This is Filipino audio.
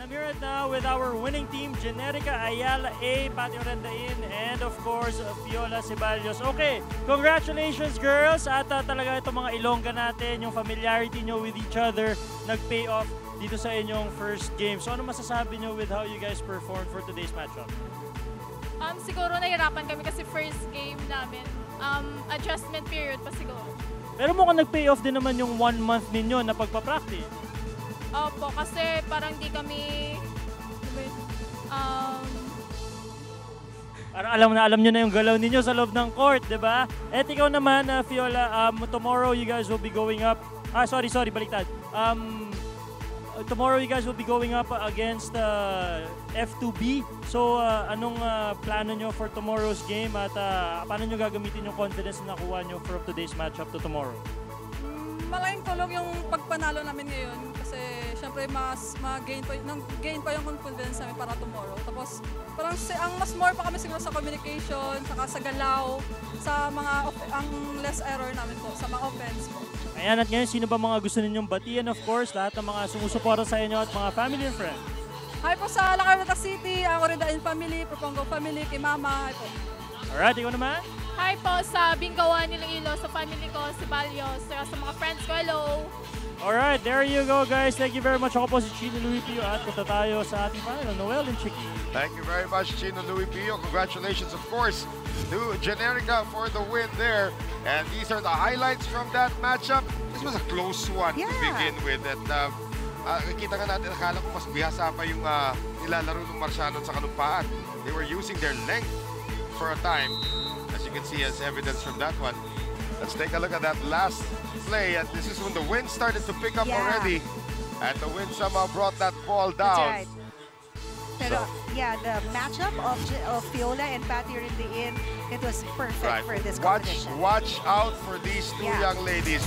I'm here right now with our winning team, Generica Ayala A, Patty Orendain, and of course, Viola Ceballos. Okay, congratulations girls! At talaga itong mga Ilongga natin, yung familiarity nyo with each other, nag-pay off dito sa inyong first game. So ano masasabi nyo with how you guys performed for today's matchup? Siguro nahirapan kami kasi first game namin. Adjustment period pa siguro. Pero mukhang nag-pay off din naman yung 1 month ninyo na pagpa-practice. Opo, kasi parang di kami... Parang alam nyo na yung galaw ninyo sa loob ng court, di ba? At ikaw naman, Viola, tomorrow you guys will be going up... sorry, baliktad. Tomorrow you guys will be going up against F2B. So, anong plano nyo for tomorrow's game at paano nyo gagamitin yung confidence na nakuha nyo from today's matchup to tomorrow? Malaking tulong yung pagpanalo namin ngayon kasi syempre mas gain pa yung confidence namin para tomorrow. Tapos parang ang mas more pa kami siguro sa communication, saka sa galaw, sa mga ang less error namin po, sa mga offense po. Ayan, at ngayon, sino ba mga gusto ninyong batian? Of course, lahat ng mga sumusuporta sa inyo at mga family and friends. Hi po sa Lacarmata City, ako rin Dain family, Propongo family, kay Mama. Hi po. Alright, ikaw naman? Hi po sa Bingawan, Iloilo, sa family ko, si Balios, sa mga friends ko, hello! Alright, there you go guys. Thank you very much. Ako po si Chino Louis Pio at punta tayo sa ating panel, Noel and Chicky. Thank you very much, Chino Louis Pio. Congratulations, of course, to Generica for the win there. And these are the highlights from that matchup. This was a close one to begin with. And kita nga natin, akala ko mas bihasa pa yung nilalaro ng Marciano sa kanumpaan. They were using their length for a time, as you can see as evidence from that one. Let's take a look at that last play. And this is when the wind started to pick up already. And the wind somehow brought that ball down. That's right. Pero, yeah, the matchup of Viola and Patty Orendain, it was perfect for this competition. Watch out for these two young ladies.